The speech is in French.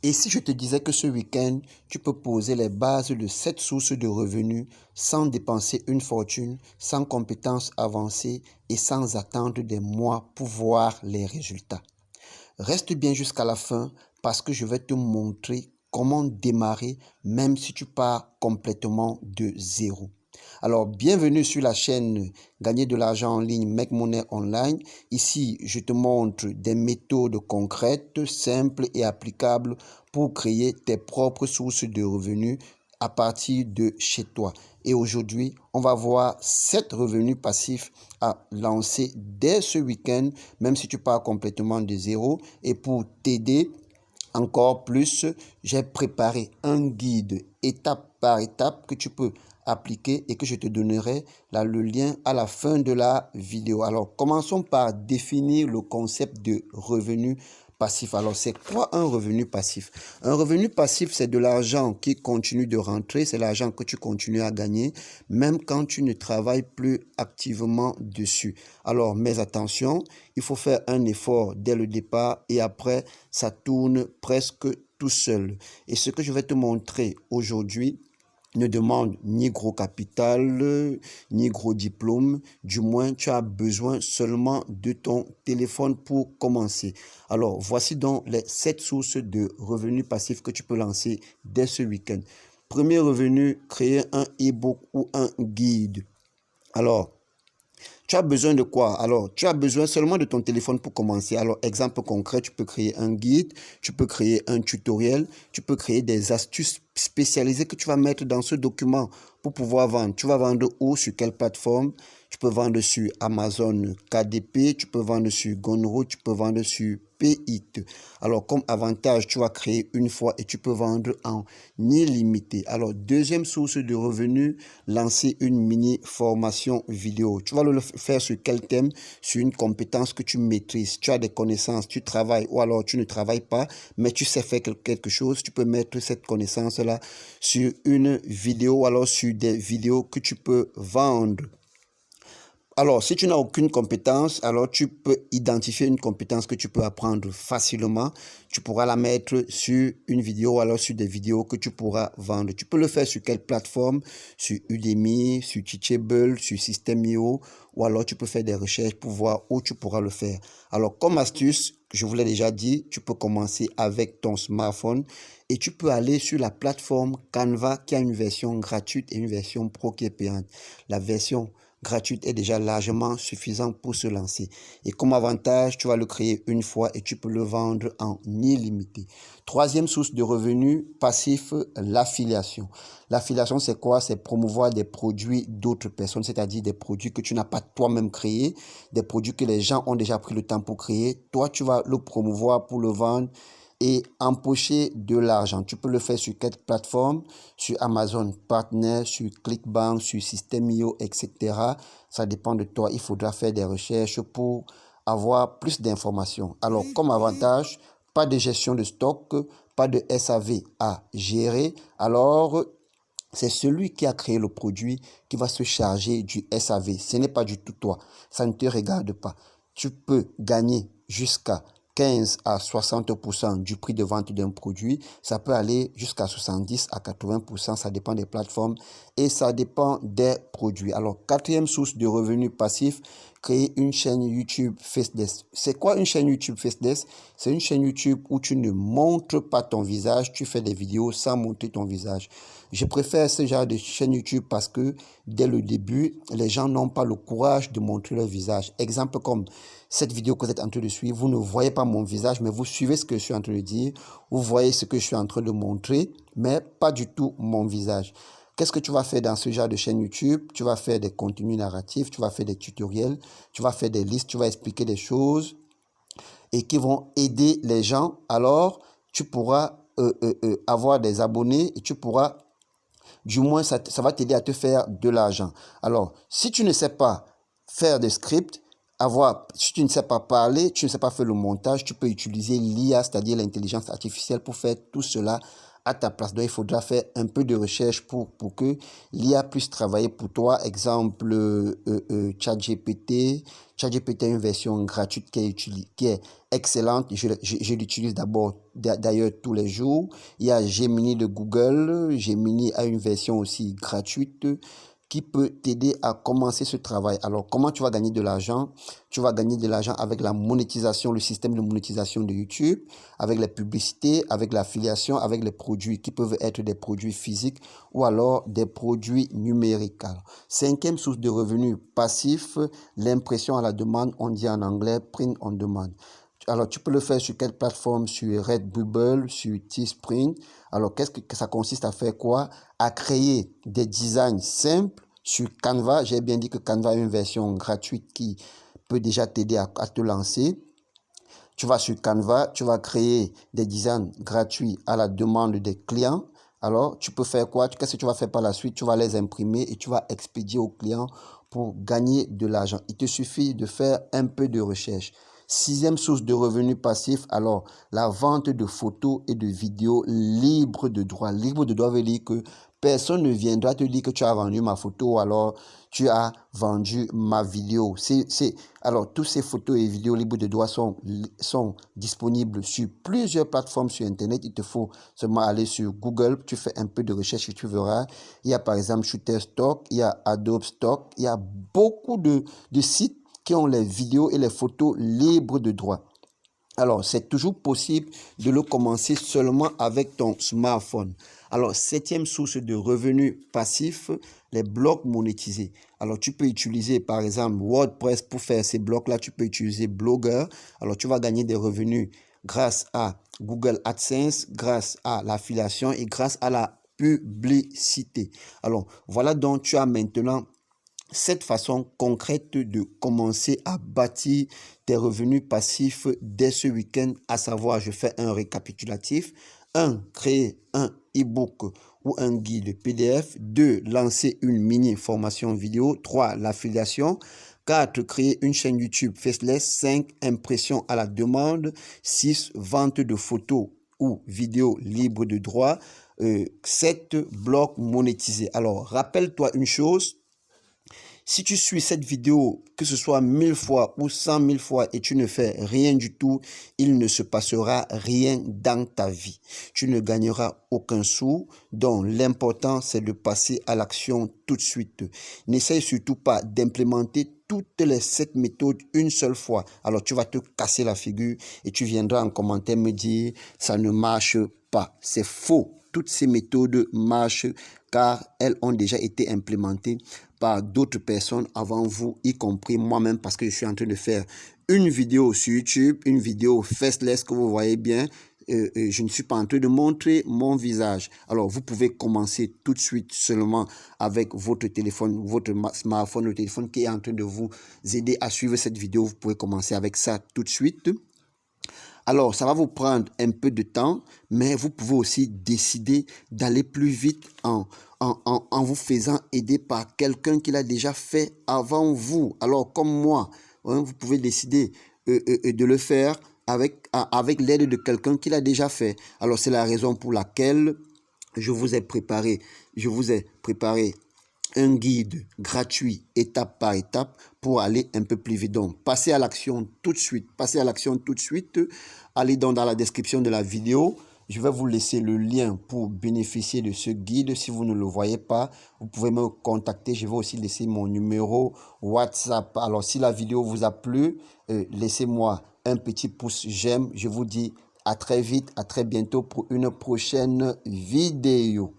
Et si je te disais que ce week-end, tu peux poser les bases de 7 sources de revenus sans dépenser une fortune, sans compétences avancées et sans attendre des mois pour voir les résultats. Reste bien jusqu'à la fin parce que je vais te montrer comment démarrer même si tu pars complètement de zéro. Alors, bienvenue sur la chaîne Gagner de l'argent en ligne, Make Money Online. Ici, je te montre des méthodes concrètes, simples et applicables pour créer tes propres sources de revenus à partir de chez toi. Et aujourd'hui, on va voir 7 revenus passifs à lancer dès ce week-end, même si tu pars complètement de zéro. Et pour t'aider encore plus, j'ai préparé un guide étape par étape que tu peux appliquer et que je te donnerai là, le lien à la fin de la vidéo. Alors, commençons par définir le concept de revenu passif. Alors, c'est quoi un revenu passif? Un revenu passif, c'est de l'argent qui continue de rentrer, c'est l'argent que tu continues à gagner, même quand tu ne travailles plus activement dessus. Alors, mais attention, il faut faire un effort dès le départ et après, ça tourne presque tout seul. Et ce que je vais te montrer aujourd'hui ne demande ni gros capital, ni gros diplôme. Du moins, tu as besoin seulement de ton téléphone pour commencer. Alors, voici donc les 7 sources de revenus passifs que tu peux lancer dès ce week-end. Premier revenu, créer un e-book ou un guide. Alors, tu as besoin de quoi? Alors, tu as besoin seulement de ton téléphone pour commencer. Alors, exemple concret, tu peux créer un guide, tu peux créer un tutoriel, tu peux créer des astuces spécialisées que tu vas mettre dans ce document pour pouvoir vendre. Tu vas vendre où? Sur quelle plateforme? Tu peux vendre sur Amazon KDP, tu peux vendre sur Gumroad, tu peux vendre sur Payit. Alors, comme avantage, tu vas créer une fois et tu peux vendre en illimité. Alors, deuxième source de revenus, lancer une mini formation vidéo. Tu vas le faire sur quel thème? Sur une compétence que tu maîtrises. Tu as des connaissances, tu travailles ou alors tu ne travailles pas, mais tu sais faire quelque chose. Tu peux mettre cette connaissance-là sur une vidéo ou alors sur des vidéos que tu peux vendre. Alors, si tu n'as aucune compétence, alors tu peux identifier une compétence que tu peux apprendre facilement. Tu pourras la mettre sur une vidéo, alors sur des vidéos que tu pourras vendre. Tu peux le faire sur quelle plateforme? Sur Udemy, sur Teachable, sur System.io, ou alors tu peux faire des recherches pour voir où tu pourras le faire. Alors, comme astuce, je vous l'ai déjà dit, tu peux commencer avec ton smartphone et tu peux aller sur la plateforme Canva qui a une version gratuite et une version pro qui est payante. La version gratuite est déjà largement suffisante pour se lancer. Et comme avantage, tu vas le créer une fois et tu peux le vendre en illimité. Troisième source de revenus passif, l'affiliation. L'affiliation, c'est quoi? C'est promouvoir des produits d'autres personnes, c'est-à-dire des produits que tu n'as pas toi-même créés, des produits que les gens ont déjà pris le temps pour créer. Toi, tu vas le promouvoir pour le vendre et empocher de l'argent. Tu peux le faire sur quelle plateforme? Sur Amazon Partner, sur Clickbank, sur System.io, etc. Ça dépend de toi. Il faudra faire des recherches pour avoir plus d'informations. Alors, comme avantage, pas de gestion de stock, pas de SAV à gérer. Alors, c'est celui qui a créé le produit qui va se charger du SAV. Ce n'est pas du tout toi. Ça ne te regarde pas. Tu peux gagner jusqu'à 15 à 60% du prix de vente d'un produit. Ça peut aller jusqu'à 70 à 80%. Ça dépend des plateformes et ça dépend des produits. Alors, quatrième source de revenus passifs, créer une chaîne YouTube Faceless. C'est quoi une chaîne YouTube Faceless? C'est une chaîne YouTube où tu ne montres pas ton visage. Tu fais des vidéos sans montrer ton visage. Je préfère ce genre de chaîne YouTube parce que dès le début, les gens n'ont pas le courage de montrer leur visage. Exemple comme cette vidéo que vous êtes en train de suivre, vous ne voyez pas mon visage, mais vous suivez ce que je suis en train de dire. Vous voyez ce que je suis en train de montrer, mais pas du tout mon visage. Qu'est-ce que tu vas faire dans ce genre de chaîne YouTube? Tu vas faire des contenus narratifs, tu vas faire des tutoriels, tu vas faire des listes, tu vas expliquer des choses et qui vont aider les gens. Alors, tu pourras avoir des abonnés et tu pourras, du moins, ça va t'aider à te faire de l'argent. Alors, si tu ne sais pas faire des scripts, si tu ne sais pas parler, tu ne sais pas faire le montage, tu peux utiliser l'IA, c'est-à-dire l'intelligence artificielle pour faire tout cela à ta place. Donc, il faudra faire un peu de recherche pour que l'IA puisse travailler pour toi. Exemple, ChatGPT. ChatGPT a une version gratuite qui est excellente. Je l'utilise d'ailleurs tous les jours. Il y a Gemini de Google. Gemini a une version aussi gratuite qui peut t'aider à commencer ce travail. Alors, comment tu vas gagner de l'argent? Tu vas gagner de l'argent avec la monétisation, le système de monétisation de YouTube, avec les publicités, avec l'affiliation, avec les produits qui peuvent être des produits physiques ou alors des produits numériques. Alors, cinquième source de revenus passifs, l'impression à la demande, on dit en anglais print on demand. Alors, tu peux le faire sur quelle plateforme? Sur Redbubble, sur Teespring. Alors, qu'est-ce que ça consiste à faire quoi? À créer des designs simples sur Canva. J'ai bien dit que Canva a une version gratuite qui peut déjà t'aider à te lancer. Tu vas sur Canva, tu vas créer des designs gratuits à la demande des clients. Alors, tu peux faire quoi? Qu'est-ce que tu vas faire par la suite? Tu vas les imprimer et tu vas expédier aux clients pour gagner de l'argent. Il te suffit de faire un peu de recherche. Sixième source de revenus passifs, alors la vente de photos et de vidéos libres de droit. Libre de droit veut dire que personne ne viendra te dire que tu as vendu ma photo, alors tu as vendu ma vidéo. Alors, toutes ces photos et vidéos libres de droit sont disponibles sur plusieurs plateformes sur Internet. Il te faut seulement aller sur Google, tu fais un peu de recherche et tu verras. Il y a par exemple Shutterstock, il y a Adobe Stock, il y a beaucoup de sites qui ont les vidéos et les photos libres de droit. Alors, c'est toujours possible de le commencer seulement avec ton smartphone. Alors, septième source de revenus passifs, les blogs monétisés. Alors, tu peux utiliser par exemple WordPress pour faire ces blogs-là. Tu peux utiliser Blogger. Alors, tu vas gagner des revenus grâce à Google AdSense, grâce à l'affiliation et grâce à la publicité. Alors, voilà donc tu as maintenant cette façon concrète de commencer à bâtir tes revenus passifs dès ce week-end, à savoir, je fais un récapitulatif. 1. Créer un e-book ou un guide PDF. 2. Lancer une mini formation vidéo. 3. L'affiliation. 4. Créer une chaîne YouTube faceless. 5. Impression à la demande. 6. Vente de photos ou vidéos libres de droit. 7. Blogs monétisés. Alors, rappelle-toi une chose. Si tu suis cette vidéo, que ce soit 1000 fois ou 100 000 fois et tu ne fais rien du tout, il ne se passera rien dans ta vie. Tu ne gagneras aucun sou, donc l'important c'est de passer à l'action tout de suite. N'essaye surtout pas d'implémenter toutes les 7 méthodes une seule fois. Alors tu vas te casser la figure et tu viendras en commentaire me dire ça ne marche pas. C'est faux. Toutes ces méthodes marchent car elles ont déjà été implémentées par d'autres personnes avant vous, y compris moi-même, parce que je suis en train de faire une vidéo sur YouTube, une vidéo faceless que vous voyez bien. Je ne suis pas en train de montrer mon visage. Alors, vous pouvez commencer tout de suite seulement avec votre téléphone, votre smartphone, le téléphone qui est en train de vous aider à suivre cette vidéo. Vous pouvez commencer avec ça tout de suite. Alors, ça va vous prendre un peu de temps, mais vous pouvez aussi décider d'aller plus vite en vous faisant aider par quelqu'un qui l'a déjà fait avant vous. Alors, comme moi, hein, vous pouvez décider de le faire avec l'aide de quelqu'un qui l'a déjà fait. Alors, c'est la raison pour laquelle je vous ai préparé un guide gratuit étape par étape pour aller un peu plus vite. Donc, passez à l'action tout de suite. Allez donc dans la description de la vidéo. Je vais vous laisser le lien pour bénéficier de ce guide. Si vous ne le voyez pas, vous pouvez me contacter. Je vais aussi laisser mon numéro WhatsApp. Alors, si la vidéo vous a plu, laissez-moi un petit pouce j'aime. Je vous dis à très vite, à très bientôt pour une prochaine vidéo.